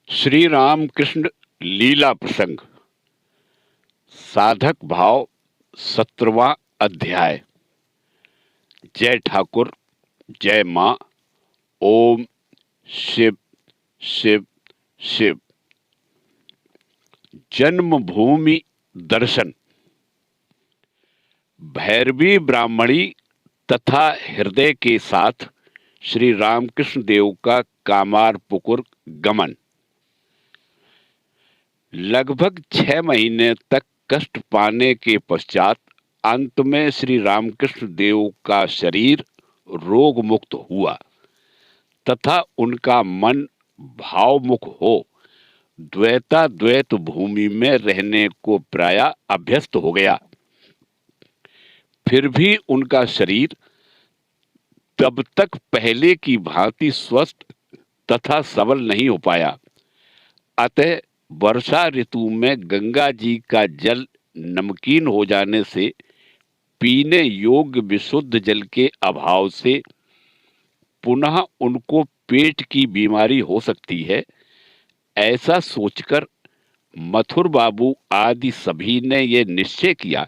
श्री राम कृष्ण लीला प्रसंग साधक भाव 17वां अध्याय। जय ठाकुर, जय मां। ओम शिव शिव शिव। जन्मभूमि दर्शन। भैरवी ब्राह्मणी तथा हृदय के साथ श्री रामकृष्ण देव का कामारपुकुर गमन। लगभग 6 महीने तक कष्ट पाने के पश्चात अंत में श्री रामकृष्ण देव का शरीर रोग मुक्त हुआ तथा उनका मन भावमुख हो द्वैत भूमि में रहने को प्राय अभ्यस्त हो गया। फिर भी उनका शरीर तब तक पहले की भांति स्वस्थ तथा सबल नहीं हो पाया। अतः वर्षा ऋतु में गंगा जी का जल नमकीन हो जाने से पीने योग्य विशुद्ध जल के अभाव से पुनः उनको पेट की बीमारी हो सकती है। ऐसा सोचकर मथुर बाबू आदि सभी ने यह निश्चय किया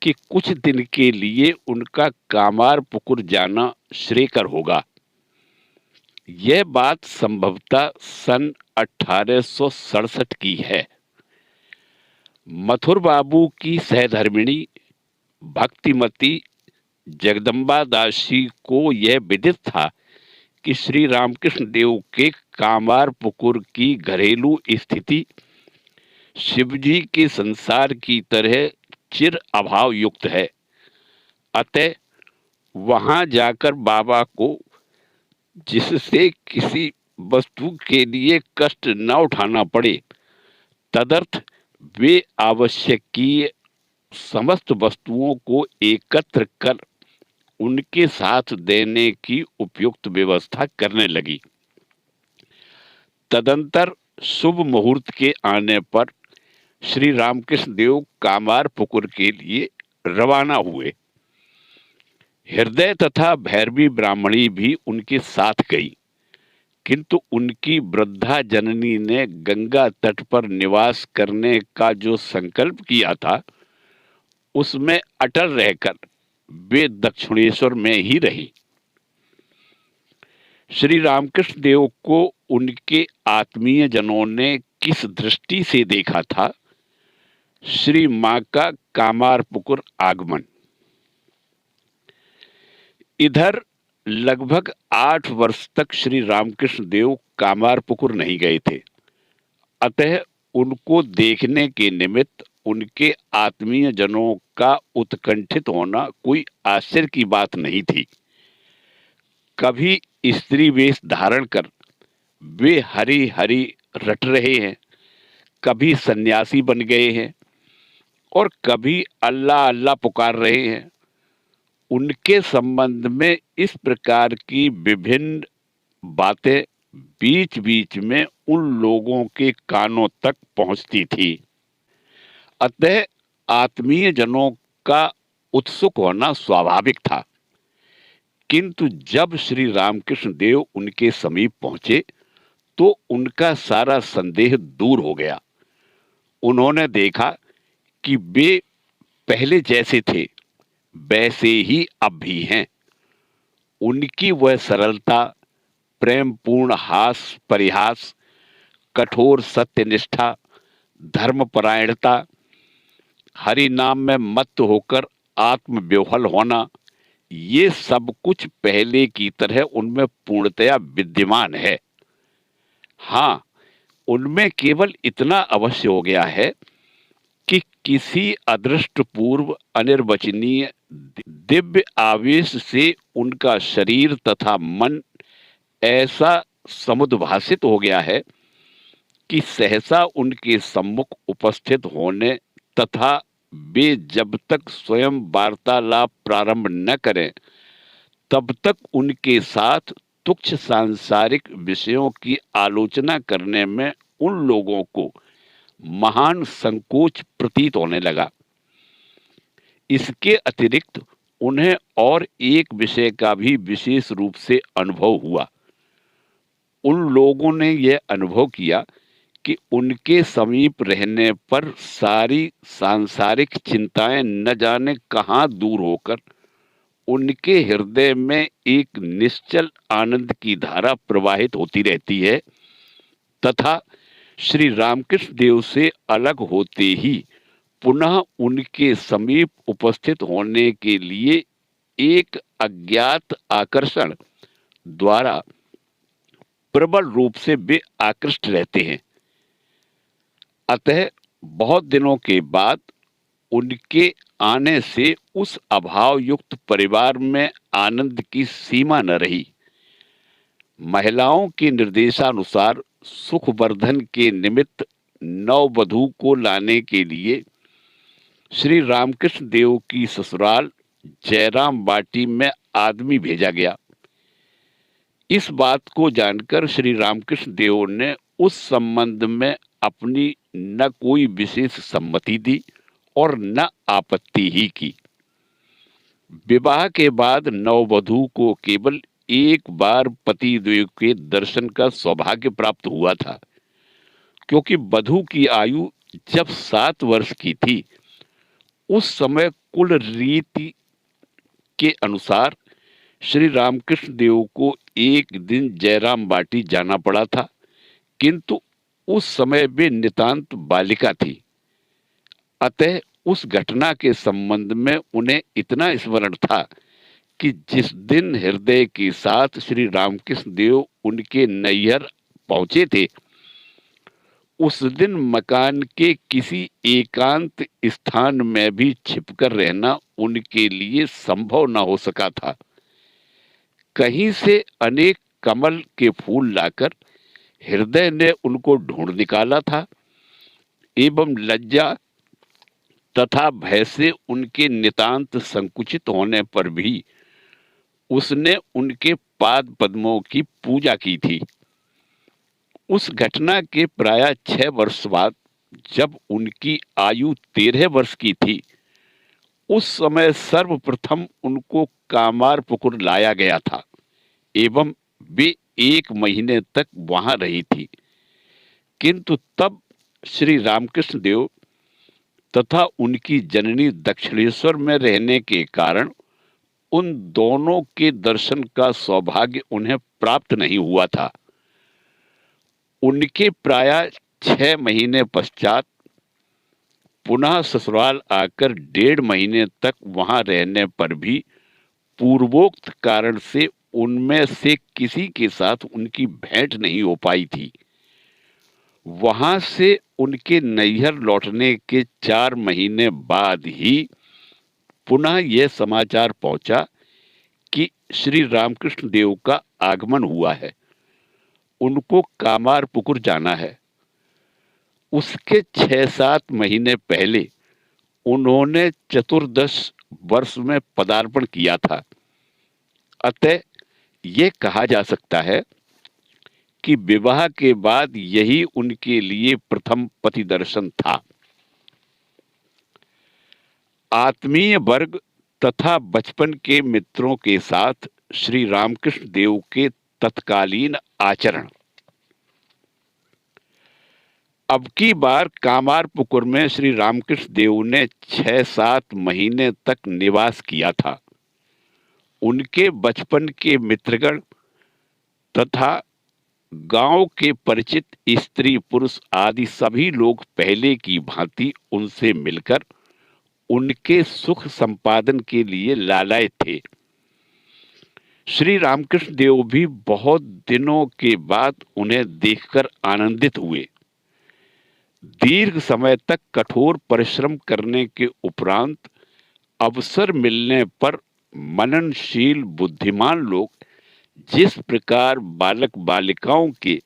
कि कुछ दिन के लिए उनका कामारपुकुर जाना श्रेयकर होगा। यह बात संभवतः सन 1867 की है। मथुर बाबू की सहधर्मिणी भक्तिमती जगदम्बा दासी को यह विदित था कि श्री रामकृष्ण देव के कामारपुकुर की घरेलू स्थिति शिवजी के संसार की तरह चिर अभाव युक्त है। अतः वहां जाकर बाबा को जिससे किसी वस्तु के लिए कष्ट न उठाना पड़े तदर्थ वे आवश्यकीय समस्त वस्तुओं को एकत्र कर उनके साथ देने की उपयुक्त व्यवस्था करने लगी। तदंतर शुभ मुहूर्त के आने पर श्री रामकृष्ण देव कामारपुकुर के लिए रवाना हुए। हृदय तथा भैरवी ब्राह्मणी भी उनके साथ गई, किंतु उनकी वृद्धा जननी ने गंगा तट पर निवास करने का जो संकल्प किया था उसमें अटल रहकर वे दक्षिणेश्वर में ही रही। श्री रामकृष्ण देव को उनके आत्मीय जनों ने किस दृष्टि से देखा था। श्री मां का कामारपुकुर आगमन। इधर लगभग 8 वर्ष तक श्री रामकृष्ण देव कामारपुकुर नहीं गए थे। अतः उनको देखने के निमित्त उनके आत्मीय जनों का उत्कंठित होना कोई आश्चर्य की बात नहीं थी। कभी स्त्री वेश धारण कर वे हरि हरि रट रहे हैं, कभी सन्यासी बन गए हैं और कभी अल्लाह अल्लाह पुकार रहे हैं। उनके संबंध में इस प्रकार की विभिन्न बातें बीच बीच में उन लोगों के कानों तक पहुंचती थी। अतः आत्मीय जनों का उत्सुक होना स्वाभाविक था। किंतु जब श्री रामकृष्ण देव उनके समीप पहुंचे तो उनका सारा संदेह दूर हो गया। उन्होंने देखा कि वे पहले जैसे थे वैसे ही अब भी हैं। उनकी वह सरलता, प्रेमपूर्ण हास परिहास, कठोर सत्यनिष्ठा, धर्मपरायणता, हरि नाम में मत्त होकर आत्मविह्वल होना, ये सब कुछ पहले की तरह उनमें पूर्णतया विद्यमान है। हाँ, उनमें केवल इतना अवश्य हो गया है कि किसी अदृष्टपूर्व अनिर्वचनीय दिव्य आवेश से उनका शरीर तथा मन ऐसा समुद्भासित हो गया है कि सहसा उनके सम्मुख उपस्थित होने तथा वे जब तक स्वयं वार्तालाप प्रारंभ न करें तब तक उनके साथ तुच्छ सांसारिक विषयों की आलोचना करने में उन लोगों को महान संकोच प्रतीत होने लगा। इसके अतिरिक्त उन्हें और एक विषय का भी विशेष रूप से अनुभव हुआ। उन लोगों ने यह अनुभव किया कि उनके समीप रहने पर सारी सांसारिक चिंताएं न जाने कहाँ दूर होकर उनके हृदय में एक निश्चल आनंद की धारा प्रवाहित होती रहती है तथा श्री रामकृष्ण देव से अलग होते ही पुनः उनके समीप उपस्थित होने के लिए एक अज्ञात आकर्षण द्वारा प्रबल रूप से वे आकृष्ट रहते हैं। अतः बहुत दिनों के बाद उनके आने से उस अभाव युक्त परिवार में आनंद की सीमा न रही। महिलाओं के निर्देशानुसार सुखवर्धन के निमित्त नववधू को लाने के लिए श्री रामकृष्ण देव की ससुराल जयराम बाटी में आदमी भेजा गया। इस बात को जानकर श्री रामकृष्ण देव ने उस संबंध में अपनी न कोई विशेष सम्मति दी और न आपत्ति ही की। विवाह के बाद नववधू को केवल एक बार पति देव के दर्शन का सौभाग्य प्राप्त हुआ था, क्योंकि वधू की आयु जब 7 वर्ष की थी उस समय कुल रीति के अनुसार श्री रामकृष्ण देव को एक दिन जयराम बाटी जाना पड़ा था, किंतु उस समय वे नितांत बालिका थी। अतः उस घटना के संबंध में उन्हें इतना स्मरण था कि जिस दिन हृदय के साथ श्री रामकृष्ण देव उनके नैहर पहुंचे थे उस दिन मकान के किसी एकांत स्थान में भी छिपकर रहना उनके लिए संभव न हो सका था। कहीं से अनेक कमल के फूल लाकर हृदय ने उनको ढूंढ निकाला था एवं लज्जा तथा भय से उनके नितांत संकुचित होने पर भी उसने उनके पाद पद्मों की पूजा की थी। उस घटना के प्राय 6 वर्ष बाद जब उनकी आयु 13 वर्ष की थी उस समय सर्वप्रथम उनको कामारपुकुर लाया गया था एवं वे 1 महीने तक वहां रही थी, किंतु तब श्री रामकृष्ण देव तथा उनकी जननी दक्षिणेश्वर में रहने के कारण उन दोनों के दर्शन का सौभाग्य उन्हें प्राप्त नहीं हुआ था। उनके प्राय 6 महीने पश्चात पुनः ससुराल आकर 1.5 महीने तक वहां रहने पर भी पूर्वोक्त कारण से उनमें से किसी के साथ उनकी भेंट नहीं हो पाई थी। वहां से उनके नैहर लौटने के 4 महीने बाद ही पुनः यह समाचार पहुंचा कि श्री रामकृष्ण देव का आगमन हुआ है, उनको कामारपुकुर जाना है। उसके 6-7 महीने पहले उन्होंने 14 वर्ष में पदार्पण किया था। अतः ये कहा जा सकता है कि विवाह के बाद यही उनके लिए प्रथम पति दर्शन था। आत्मीय वर्ग तथा बचपन के मित्रों के साथ श्री रामकृष्ण देव के तत्कालीन आचरण। अब की बार कामारपुकुर में श्री रामकृष्ण देव ने 6-7 महीने तक निवास किया था। उनके बचपन के मित्रगण तथा गांव के परिचित स्त्री पुरुष आदि सभी लोग पहले की भांति उनसे मिलकर उनके सुख संपादन के लिए लालायित थे। श्री रामकृष्ण देव भी बहुत दिनों के बाद उन्हें देखकर आनंदित हुए। दीर्घ समय तक कठोर परिश्रम करने के उपरांत अवसर मिलने पर मननशील बुद्धिमान लोग जिस प्रकार बालक बालिकाओं के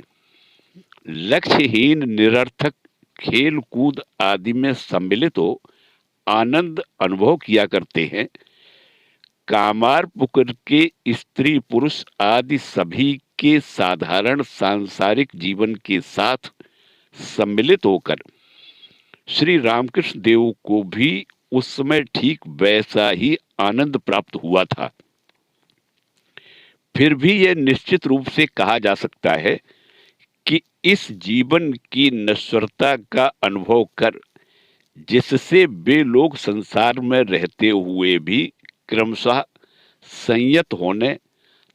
लक्ष्यहीन निरर्थक खेल कूद आदि में सम्मिलित हो आनंद अनुभव किया करते हैं, कामारपुकुर के स्त्री पुरुष आदि सभी के साधारण सांसारिक जीवन के साथ सम्मिलित होकर श्री रामकृष्ण देव को भी उस समय ठीक वैसा ही आनंद प्राप्त हुआ था। फिर भी यह निश्चित रूप से कहा जा सकता है कि इस जीवन की नश्वरता का अनुभव कर, जिससे वे लोग संसार में रहते हुए भी क्रमशः संयत होने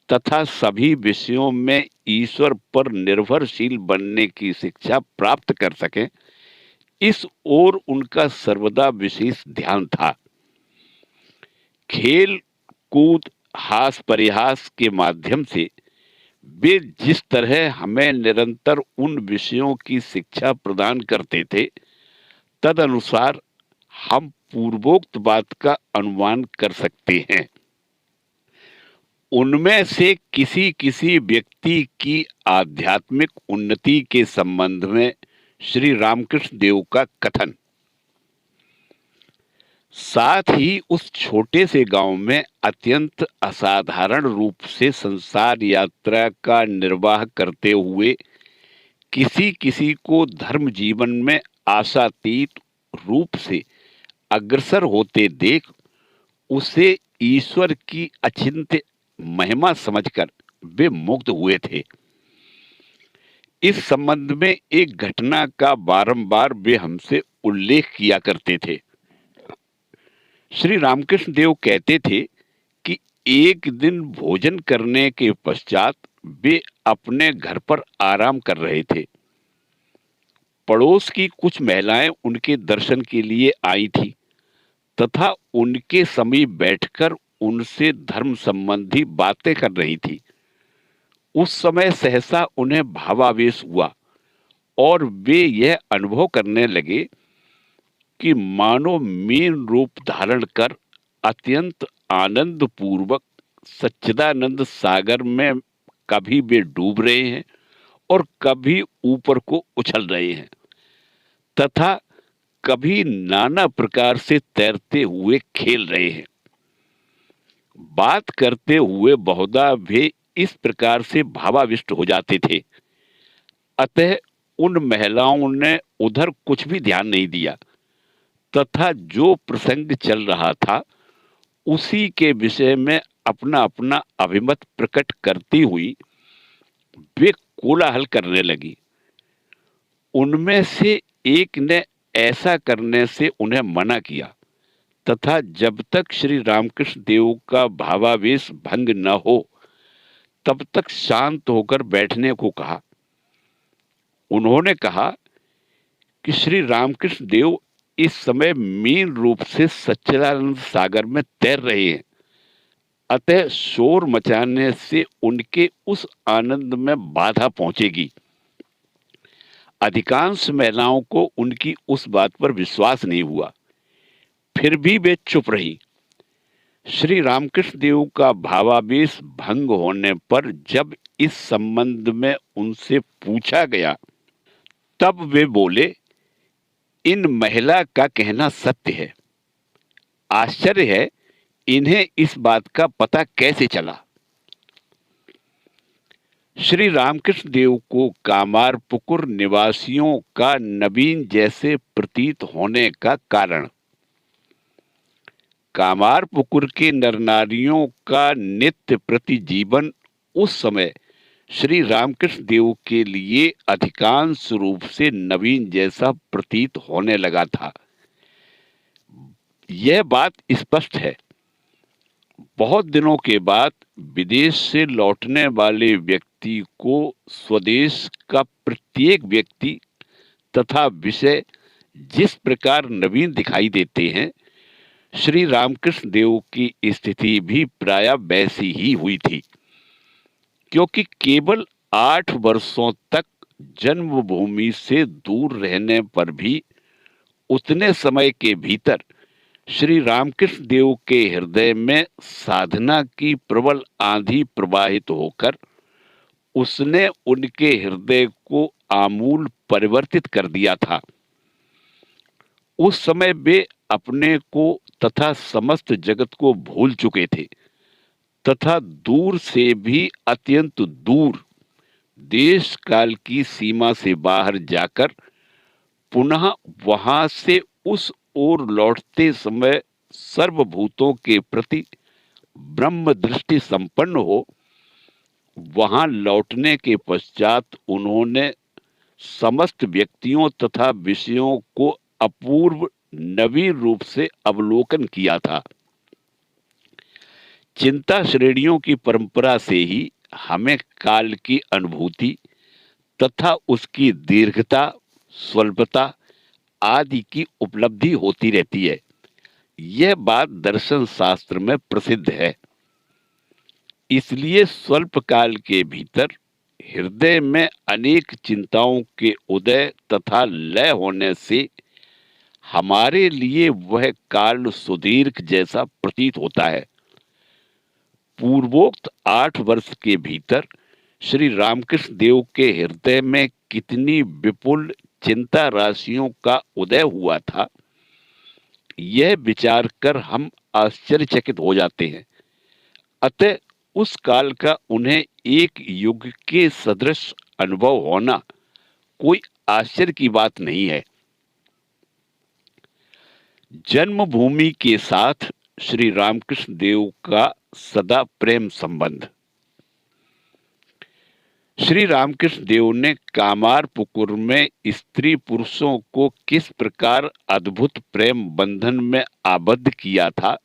तथा सभी विषयों में ईश्वर पर निर्भरशील बनने की शिक्षा प्राप्त कर सकें, इस ओर उनका सर्वदा विशेष ध्यान था। खेल कूद हास परिहास के माध्यम से वे जिस तरह हमें निरंतर उन विषयों की शिक्षा प्रदान करते थे, तदनुसार हम पूर्वोक्त बात का अनुमान कर सकते हैं। उनमें से किसी किसी व्यक्ति की आध्यात्मिक उन्नति के संबंध में श्री रामकृष्ण देव का कथन, साथ ही उस छोटे से गांव में अत्यंत असाधारण रूप से संसार यात्रा का निर्वाह करते हुए किसी किसी को धर्म जीवन में आशातीत रूप से अग्रसर होते देख उसे ईश्वर की अचिंत्य महिमा समझकर वे मुग्ध हुए थे। इस संबंध में एक घटना का बारंबार वे हमसे उल्लेख किया करते थे। श्री रामकृष्ण देव कहते थे कि एक दिन भोजन करने के पश्चात वे अपने घर पर आराम कर रहे थे। पड़ोस की कुछ महिलाएं उनके दर्शन के लिए आई थी तथा उनके समीप बैठकर उनसे धर्म संबंधी बातें कर रही थी। उस समय सहसा उन्हें भावावेश हुआ और वे यह अनुभव करने लगे कि मानो मीन रूप धारण कर अत्यंत आनंद पूर्वक सच्चिदानंद सागर में कभी वे डूब रहे हैं और कभी ऊपर को उछल रहे हैं तथा कभी नाना प्रकार से तैरते हुए खेल रहे हैं। बात करते हुए बहुधा वे इस प्रकार से भावाविष्ट हो जाते थे। अतः उन महिलाओं ने उधर कुछ भी ध्यान नहीं दिया तथा जो प्रसंग चल रहा था उसी के विषय में अपना अपना अभिमत प्रकट करती हुई वे कोलाहल करने लगी। उनमें से एक ने ऐसा करने से उन्हें मना किया तथा जब तक श्री रामकृष्ण देव का भावावेश भंग न हो तब तक शांत होकर बैठने को कहा। उन्होंने कहा कि श्री रामकृष्ण देव इस समय मीन रूप से सच्चिदानंद सागर में तैर रहे हैं, अतः शोर मचाने से उनके उस आनंद में बाधा पहुंचेगी। अधिकांश महिलाओं को उनकी उस बात पर विश्वास नहीं हुआ, फिर भी वे चुप रही। श्री रामकृष्ण देव का भावावेश भंग होने पर जब इस संबंध में उनसे पूछा गया तब वे बोले, इन महिला का कहना सत्य है। आश्चर्य है इन्हें इस बात का पता कैसे चला। श्री रामकृष्ण देव को कामारपुकुर निवासियों का नवीन जैसे प्रतीत होने का कारण, कामारपुकुर के नरनारियों का नित्य प्रति जीवन उस समय श्री रामकृष्ण देव के लिए अधिकांश रूप से नवीन जैसा प्रतीत होने लगा था। यह बात स्पष्ट है। बहुत दिनों के बाद विदेश से लौटने वाले व्यक्ति को स्वदेश का प्रत्येक व्यक्ति तथा विषय जिस प्रकार नवीन दिखाई देते हैं, श्री रामकृष्ण देव की स्थिति भी प्रायः वैसी ही हुई थी, क्योंकि केवल 8 वर्षों तक जन्मभूमि से दूर रहने पर भी उतने समय के भीतर श्री रामकृष्ण देव के हृदय में साधना की प्रबल आंधी प्रवाहित होकर उसने उनके हृदय को आमूल परिवर्तित कर दिया था। उस समय वे अपने को तथा समस्त जगत को भूल चुके थे तथा दूर से भी अत्यंत दूर देश काल की सीमा से बाहर जाकर पुनः वहां से उस ओर लौटते समय सर्वभूतों के प्रति ब्रह्म दृष्टि संपन्न हो वहां लौटने के पश्चात उन्होंने समस्त व्यक्तियों तथा विषयों को अपूर्व नवीन रूप से अवलोकन किया था। चिंता श्रेणियों की परंपरा से ही हमें काल की अनुभूति तथा उसकी दीर्घता, स्वल्पता आदि की उपलब्धि होती रहती है। यह बात दर्शन शास्त्र में प्रसिद्ध है। इसलिए स्वल्प काल के भीतर हृदय में अनेक चिंताओं के उदय तथा लय होने से हमारे लिए वह काल सुदीर्घ जैसा प्रतीत होता है। पूर्वोक्त 8 वर्ष के भीतर श्री रामकृष्ण देव के हृदय में कितनी विपुल चिंता राशियों का उदय हुआ था, यह विचार कर हम आश्चर्यचकित हो जाते हैं। अतः उस काल का उन्हें एक युग के सदृश अनुभव होना कोई आश्चर्य की बात नहीं है। जन्मभूमि के साथ श्री रामकृष्ण देव का सदा प्रेम संबंध। श्री रामकृष्ण देव ने कामारपुकुर में स्त्री पुरुषों को किस प्रकार अद्भुत प्रेम बंधन में आबद्ध किया था,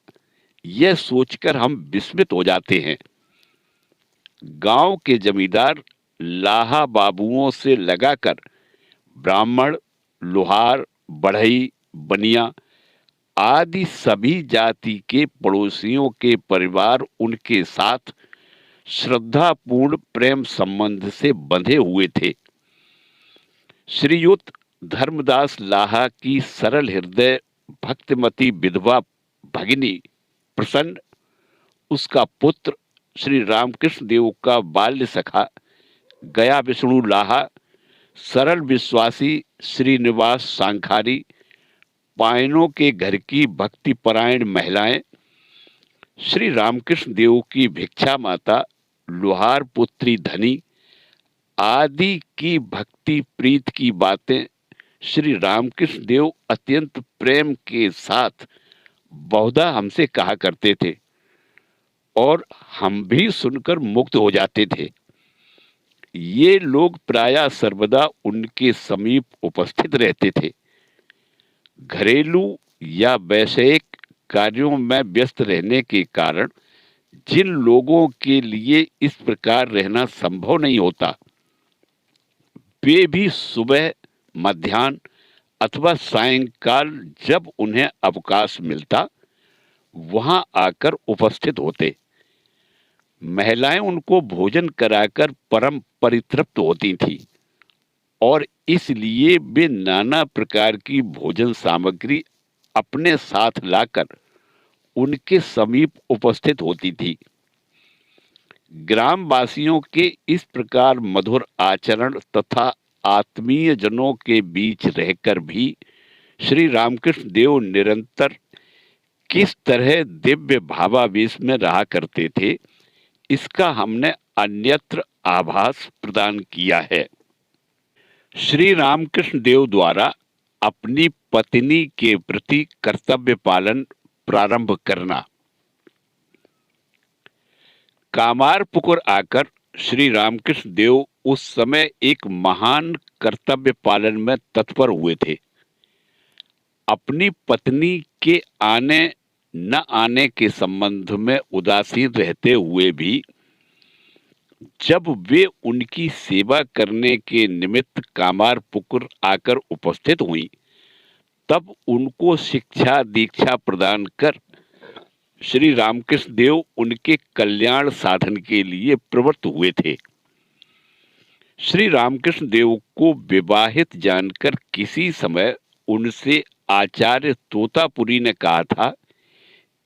यह सोचकर हम विस्मित हो जाते हैं। गांव के जमींदार लाहा बाबुओं से लगाकर ब्राह्मण, लोहार, बढ़ई, बनिया आदि सभी जाति के पड़ोसियों के परिवार उनके साथ श्रद्धापूर्ण प्रेम संबंध से बंधे हुए थे। श्रीयुत धर्मदास लाहा की सरल हृदय भक्तिमती विधवा भगिनी प्रसन्न, उसका पुत्र श्री रामकृष्ण देव का बाल्य सखा गया विष्णु लाहा, सरल विश्वासी श्रीनिवास सांखारी, पायनों के घर की भक्तिपरायण महिलाएं, श्री रामकृष्ण देव की भिक्षा माता लोहार पुत्री धनी आदि की भक्ति प्रीत की बातें श्री रामकृष्ण देव अत्यंत प्रेम के साथ बहुधा हमसे कहा करते थे और हम भी सुनकर मुग्ध हो जाते थे। ये लोग प्रायः सर्वदा उनके समीप उपस्थित रहते थे। घरेलू या वैषयिक कार्यों में व्यस्त रहने के कारण जिन लोगों के लिए इस प्रकार रहना संभव नहीं होता, वे भी सुबह, मध्याह्न अथवा सायंकाल जब उन्हें अवकाश मिलता, वहां आकर उपस्थित होते। महिलाएं उनको भोजन कराकर परम परितृप्त होती थीं और इसलिए वे नाना प्रकार की भोजन सामग्री अपने साथ लाकर उनके समीप उपस्थित होती थी। ग्रामवासियों के इस प्रकार मधुर आचरण तथा आत्मीय जनों के बीच रहकर भी श्री रामकृष्ण देव निरंतर किस तरह दिव्य भावावेश में रहा करते थे, इसका हमने अन्यत्र आभास प्रदान किया है। श्री रामकृष्ण देव द्वारा अपनी पत्नी के प्रति कर्तव्य पालन प्रारंभ करना। कामारपुकुर आकर श्री रामकृष्ण देव उस समय एक महान कर्तव्य पालन में तत्पर हुए थे। अपनी पत्नी के आने न आने के संबंध में उदासीन रहते हुए भी जब वे उनकी सेवा करने के निमित्त कामारपुकुर आकर उपस्थित हुई, तब उनको शिक्षा दीक्षा प्रदान कर श्री रामकृष्ण देव उनके कल्याण साधन के लिए प्रवृत्त हुए थे। श्री रामकृष्ण देव को विवाहित जानकर किसी समय उनसे आचार्य तोतापुरी ने कहा था,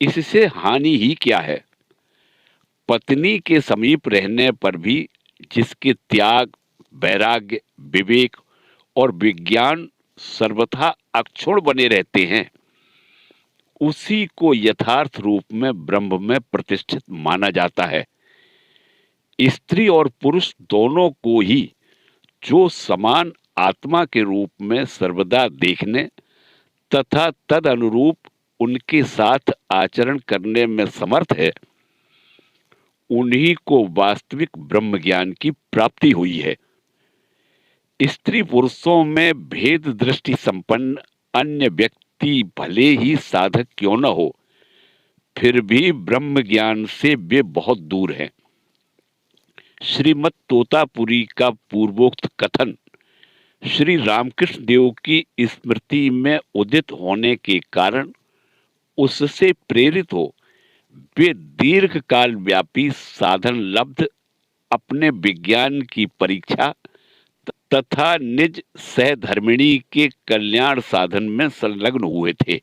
इससे हानि ही क्या है। पत्नी के समीप रहने पर भी जिसके त्याग, वैराग्य, विवेक और विज्ञान सर्वथा अक्षुण्ण बने रहते हैं, उसी को यथार्थ रूप में ब्रह्म में प्रतिष्ठित माना जाता है। स्त्री और पुरुष दोनों को ही जो समान आत्मा के रूप में सर्वदा देखने तथा तद अनुरूप उनके साथ आचरण करने में समर्थ है, उन्हीं को वास्तविक ब्रह्म ज्ञान की प्राप्ति हुई है। स्त्री पुरुषों में भेद दृष्टि संपन्न अन्य व्यक्ति भले ही साधक क्यों न हो, फिर भी ब्रह्म ज्ञान से वे बहुत दूर हैं। श्रीमद् तोतापुरी का पूर्वोक्त कथन श्री रामकृष्ण देव की स्मृति में उदित होने के कारण उससे प्रेरित हो वे दीर्घ काल व्यापी साधन लब्ध अपने विज्ञान की परीक्षा तथा निज सहधर्मिणी के कल्याण साधन में संलग्न हुए थे।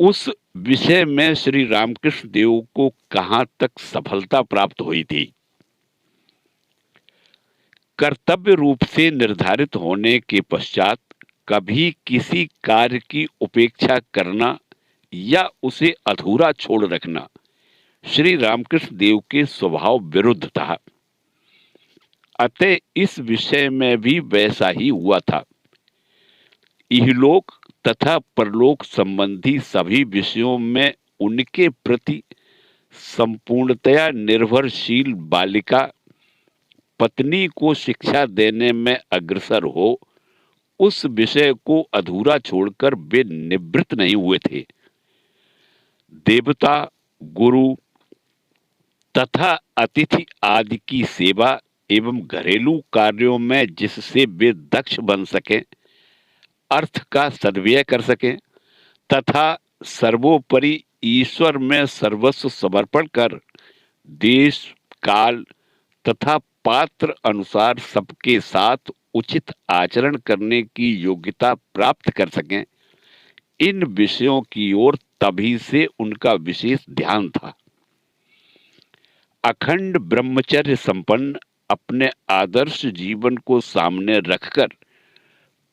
उस विषय में श्री रामकृष्ण देव को कहां तक सफलता प्राप्त हुई थी। कर्तव्य रूप से निर्धारित होने के पश्चात कभी किसी कार्य की उपेक्षा करना या उसे अधूरा छोड़ रखना श्री रामकृष्ण देव के स्वभाव विरुद्ध था। अतः इस विषय में भी वैसा ही हुआ था। इहलोक तथा परलोक संबंधी सभी विषयों में उनके प्रति संपूर्णतया निर्भरशील बालिका पत्नी को शिक्षा देने में अग्रसर हो, उस विषय को अधूरा छोड़कर वे निवृत्त नहीं हुए थे। देवता, गुरु तथा अतिथि आदि की सेवा एवं घरेलू कार्यों में जिससे वे दक्ष बन सकें, अर्थ का सद्व्यय कर सकें तथा सर्वोपरि ईश्वर में सर्वस्व समर्पण कर देश, काल तथा पात्र अनुसार सबके साथ उचित आचरण करने की योग्यता प्राप्त कर सकें, इन विषयों की ओर तभी से उनका विशेष ध्यान था। अखंड ब्रह्मचर्य संपन्न अपने आदर्श जीवन को सामने रखकर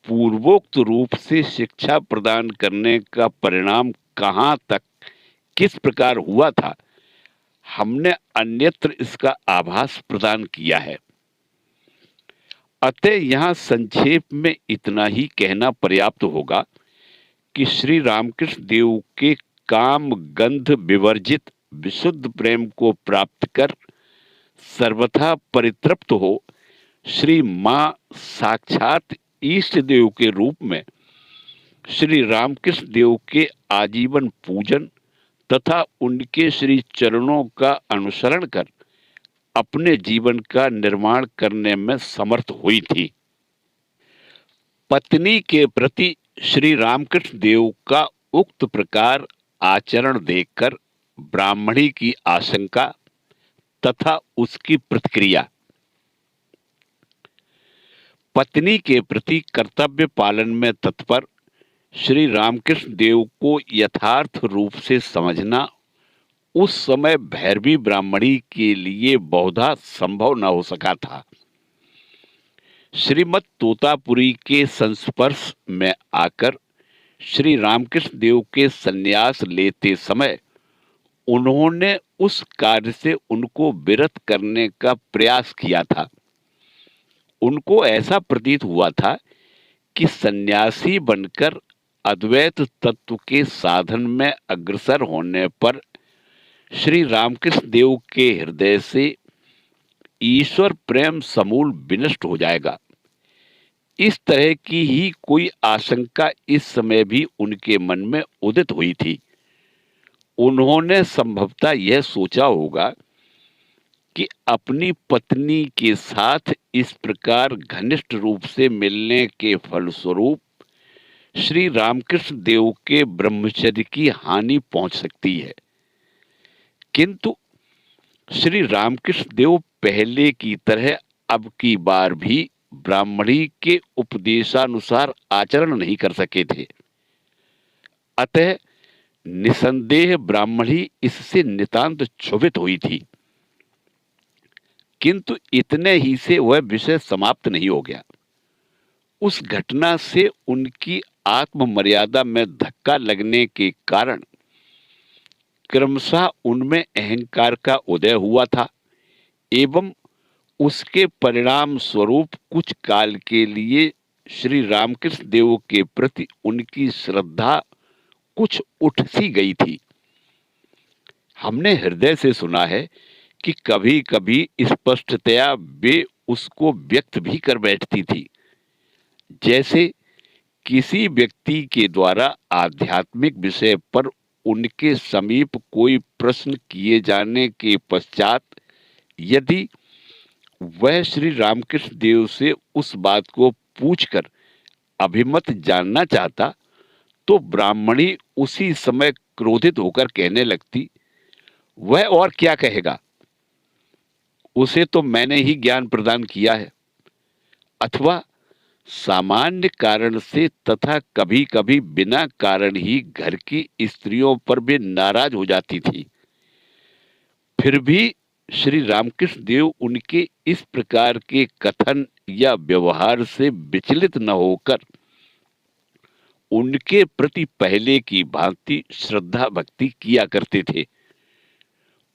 पूर्वोक्त रूप से शिक्षा प्रदान करने का परिणाम कहाँ तक किस प्रकार हुआ था, हमने अन्यत्र इसका आभास प्रदान किया है। अतः यहाँ संक्षेप में इतना ही कहना पर्याप्त होगा कि श्री रामकृष्ण देव के काम गंध विवर्जित विशुद्ध प्रेम को प्राप्त कर सर्वथा परितृप्त हो श्री मां साक्षात इष्ट देव के रूप में श्री रामकृष्ण देव के आजीवन पूजन तथा उनके श्री चरणों का अनुसरण कर अपने जीवन का निर्माण करने में समर्थ हुई थी। पत्नी के प्रति श्री रामकृष्ण देव का उक्त प्रकार आचरण देखकर ब्राह्मणी की आशंका तथा उसकी प्रतिक्रिया। पत्नी के प्रति कर्तव्य पालन में तत्पर श्री रामकृष्ण देव को यथार्थ रूप से समझना उस समय भैरवी ब्राह्मणी के लिए बहुधा संभव न हो सका था। श्रीमद् तोतापुरी के संस्पर्श में आकर श्री रामकृष्ण देव के संन्यास लेते समय उन्होंने उस कार्य से उनको विरत करने का प्रयास किया था। उनको ऐसा प्रतीत हुआ था कि सन्यासी बनकर अद्वैत तत्व के साधन में अग्रसर होने पर श्री रामकृष्ण देव के हृदय से ईश्वर प्रेम समूल विनष्ट हो जाएगा। इस तरह की ही कोई आशंका इस समय भी उनके मन में उदित हुई थी। उन्होंने संभवतः यह सोचा होगा कि अपनी पत्नी के साथ इस प्रकार घनिष्ठ रूप से मिलने के फलस्वरूप श्री रामकृष्ण देव के ब्रह्मचर्य की हानि पहुंच सकती है, किंतु श्री रामकृष्ण देव पहले की तरह अब की बार भी ब्राह्मणी के उपदेशानुसार आचरण नहीं कर सके थे। अतः निसंदेह ब्राह्मणी इससे नितांत क्षुभित हुई थी, किंतु इतने ही से वह विषय समाप्त नहीं हो गया। उस घटना से उनकी आत्म मर्यादा में धक्का लगने के कारण क्रमशः उनमें अहंकार का उदय हुआ था एवं उसके परिणाम स्वरूप कुछ काल के लिए श्री रामकृष्ण देव के प्रति उनकी श्रद्धा कुछ उठ सी गई थी। हमने हृदय से सुना है कि कभी कभी स्पष्टतया वे उसको व्यक्त भी कर बैठती थी। जैसे किसी व्यक्ति के द्वारा आध्यात्मिक विषय पर उनके समीप कोई प्रश्न किए जाने के पश्चात यदि वह श्री रामकृष्ण देव से उस बात को पूछकर अभिमत जानना चाहता, तो ब्राह्मणी उसी समय क्रोधित होकर कहने लगती, वह और क्या कहेगा, उसे तो मैंने ही ज्ञान प्रदान किया है। अथवा सामान्य कारण से तथा कभी कभी बिना कारण ही घर की स्त्रियों पर भी नाराज हो जाती थी। फिर भी श्री रामकृष्ण देव उनके इस प्रकार के कथन या व्यवहार से विचलित न होकर उनके प्रति पहले की भांति श्रद्धा भक्ति किया करते थे।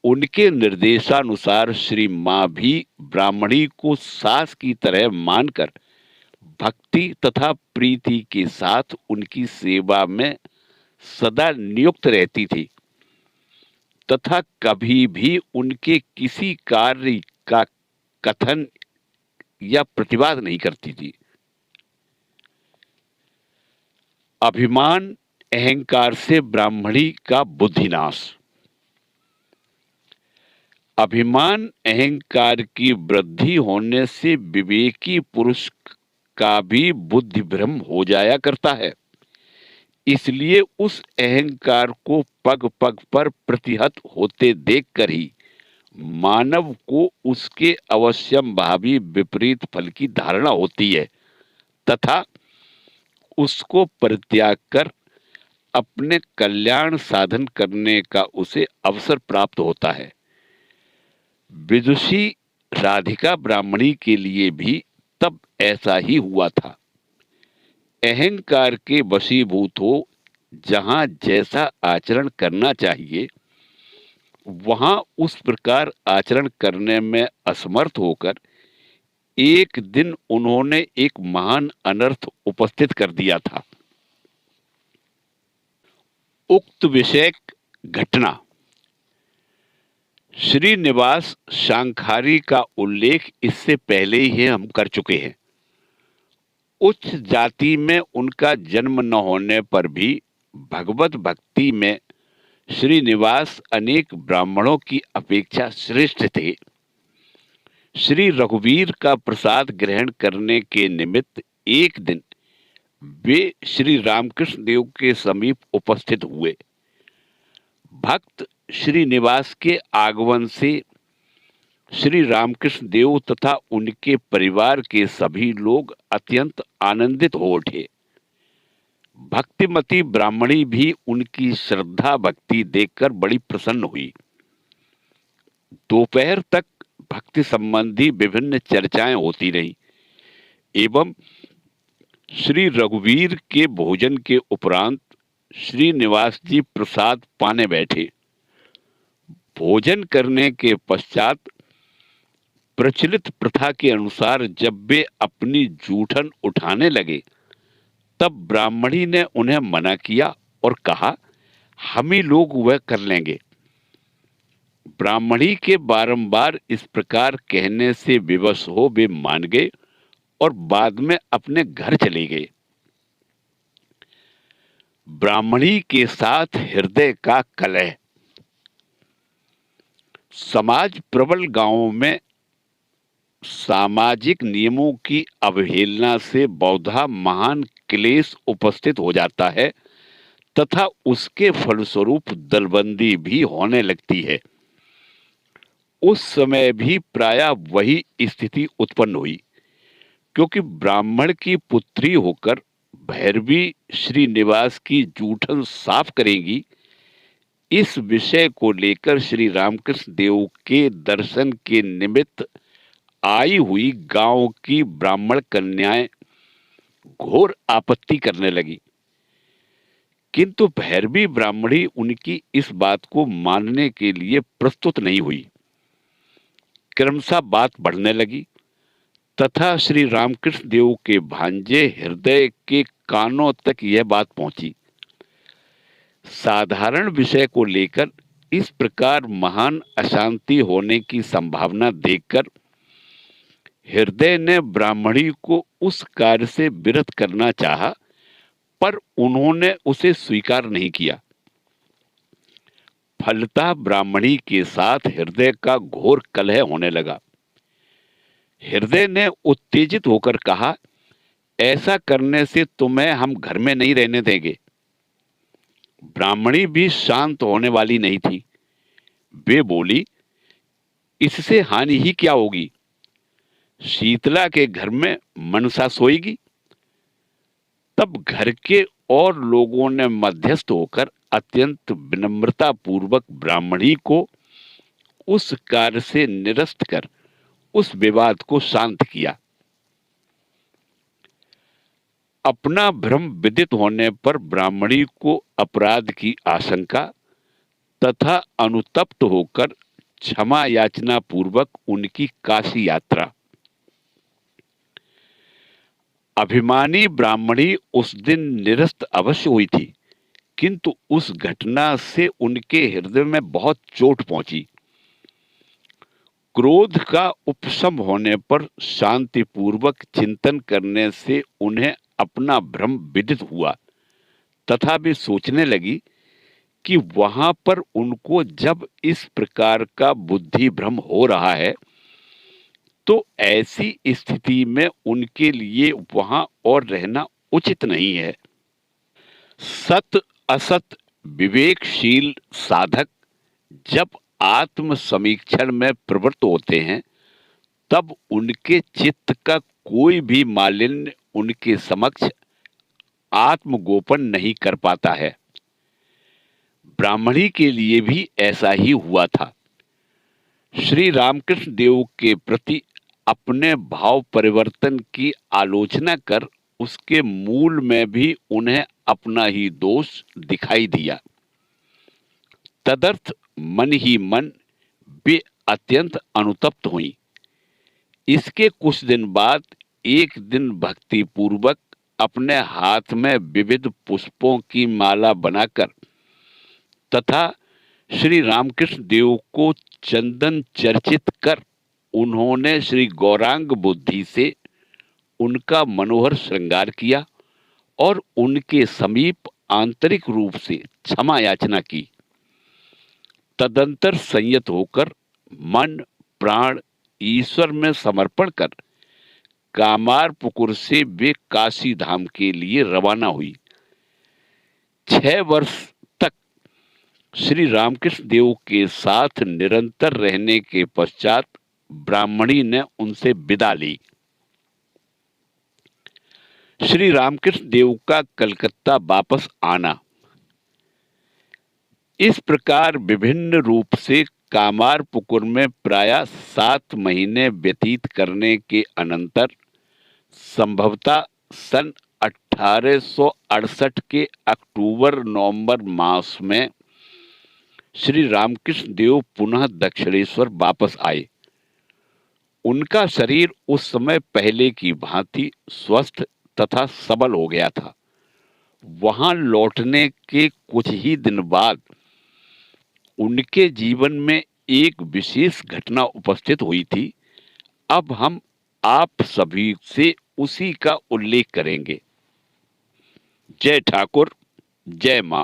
उनके निर्देशानुसार श्री मां भी ब्राह्मणी को सास की तरह मानकर भक्ति तथा प्रीति के साथ उनकी सेवा में सदा नियुक्त रहती थी तथा कभी भी उनके किसी कार्य का कथन या प्रतिवाद नहीं करती थी। अभिमान अहंकार से ब्राह्मणी का बुद्धिनाश। अभिमान अहंकार की वृद्धि होने से विवेकी पुरुष का भी बुद्धि भ्रम हो जाया करता है। इसलिए उस अहंकार को पग पग पर प्रतिहत होते देखकर ही मानव को उसके अवश्यंभावी विपरीत फल की धारणा होती है तथा उसको परित्याग कर अपने कल्याण साधन करने का उसे अवसर प्राप्त होता है। विदुषी राधिका ब्राह्मणी के लिए भी तब ऐसा ही हुआ था। अहंकार के वशीभूत हो जहां जैसा आचरण करना चाहिए वहां उस प्रकार आचरण करने में असमर्थ होकर एक दिन उन्होंने एक महान अनर्थ उपस्थित कर दिया था। उक्त विषय घटना श्रीनिवास शांखारी का उल्लेख इससे पहले ही हम कर चुके हैं। उच्च जाति में उनका जन्म न होने पर भी भगवत भक्ति में श्रीनिवास अनेक ब्राह्मणों की अपेक्षा श्रेष्ठ थे। श्री रघुवीर का प्रसाद ग्रहण करने के निमित्त एक दिन वे श्री रामकृष्ण देव के समीप उपस्थित हुए। भक्त श्रीनिवास के आगमन से श्री रामकृष्ण देव तथा उनके परिवार के सभी लोग अत्यंत आनंदित हो उठे। भक्तिमती ब्राह्मणी भी उनकी श्रद्धा भक्ति देखकर बड़ी प्रसन्न हुई। दोपहर तक भक्ति संबंधी विभिन्न चर्चाएं होती रही एवं श्री रघुवीर के भोजन के उपरांत श्रीनिवास जी प्रसाद पाने बैठे। भोजन करने के पश्चात प्रचलित प्रथा के अनुसार जब वे अपनी जूठन उठाने लगे तब ब्राह्मणी ने उन्हें मना किया और कहा, हम ही लोग वह कर लेंगे। ब्राह्मणी के बारंबार इस प्रकार कहने से विवश हो वे मान गए और बाद में अपने घर चले गए। ब्राह्मणी के साथ हृदय का कलह। समाज प्रबल गांवों में सामाजिक नियमों की अवहेलना से बहुधा महान क्लेश उपस्थित हो जाता है तथा उसके फलस्वरूप दलबंदी भी होने लगती है। उस समय भी प्रायः वही स्थिति उत्पन्न हुई, क्योंकि ब्राह्मण की पुत्री होकर भैरवी श्रीनिवास की जूठन साफ करेंगी, इस विषय को लेकर श्री रामकृष्ण देव के दर्शन के निमित्त आई हुई गांव की ब्राह्मण कन्याएं घोर आपत्ति करने लगी, किंतु भैरवी ब्राह्मणी उनकी इस बात को मानने के लिए प्रस्तुत नहीं हुई। क्रमशः बात बढ़ने लगी तथा श्री रामकृष्ण देव के भांजे हृदय के कानों तक यह बात पहुंची। साधारण विषय को लेकर इस प्रकार महान अशांति होने की संभावना देखकर हृदय ने ब्राह्मणी को उस कार्य से विरत करना चाहा, पर उन्होंने उसे स्वीकार नहीं किया। फलतः ब्राह्मणी के साथ हृदय का घोर कलह होने लगा। हृदय ने उत्तेजित होकर कहा, ऐसा करने से तुम्हें हम घर में नहीं रहने देंगे। ब्राह्मणी भी शांत होने वाली नहीं थी। वे बोली, इससे हानि ही क्या होगी? शीतला के घर में मनसा सोएगी। तब घर के और लोगों ने मध्यस्थ होकर अत्यंत विनम्रता पूर्वक ब्राह्मणी को उस कार्य से निरस्त कर उस विवाद को शांत किया। अपना भ्रम विदित होने पर ब्राह्मणी को अपराध की आशंका तथा अनुतप्त होकर क्षमा याचना पूर्वक उनकी काशी यात्रा। अभिमानी ब्राह्मणी उस दिन निरस्त अवश्य हुई थी, किंतु उस घटना से उनके हृदय में बहुत चोट पहुंची। क्रोध का उपशम होने पर शांतिपूर्वक चिंतन करने से उन्हें अपना भ्रम विदित हुआ तथा वे सोचने लगी कि वहां पर उनको जब इस प्रकार का बुद्धि भ्रम हो रहा है तो ऐसी स्थिति में उनके लिए वहां और रहना उचित नहीं है। सत असत विवेकशील साधक जब आत्म समीक्षण में प्रवृत्त होते हैं तब उनके चित्त का कोई भी मालिन्य उनके समक्ष आत्मगोपन नहीं कर पाता है। ब्राह्मणी के लिए भी ऐसा ही हुआ था। श्री रामकृष्ण देव के प्रति अपने भाव परिवर्तन की आलोचना कर उसके मूल में भी उन्हें अपना ही दोष दिखाई दिया। तदर्थ मन ही मन वे अत्यंत अनुतप्त हुई। इसके कुछ दिन बाद एक दिन भक्ति पूर्वक अपने हाथ में विविध पुष्पों की माला बनाकर तथा श्री रामकृष्ण देव को चंदन चर्चित कर उन्होंने श्री गौरांग बुद्धि से उनका मनोहर श्रृंगार किया और उनके समीप आंतरिक रूप से क्षमा याचना की। तदंतर संयत होकर मन प्राण ईश्वर में समर्पण कर कामारपुकुर से वे काशी धाम के लिए रवाना हुई। 6 वर्ष तक श्री रामकृष्ण देव के साथ निरंतर रहने के पश्चात ब्राह्मणी ने उनसे विदा ली। श्री रामकृष्ण देव का कलकत्ता वापस आना। इस प्रकार विभिन्न रूप से कामारपुकुर में प्रायः 7 महीने व्यतीत करने के अनंतर संभवतः सन 1868 के अक्टूबर-नवंबर मास में श्री रामकृष्ण देव पुनः दक्षिणेश्वर वापस आए। उनका शरीर उस समय पहले की भांति स्वस्थ तथा सबल हो गया था। वहां लौटने के कुछ ही दिन बाद उनके जीवन में एक विशेष घटना उपस्थित हुई थी। अब हम आप सभी से उसी का उल्लेख करेंगे। जय ठाकुर, जय मां।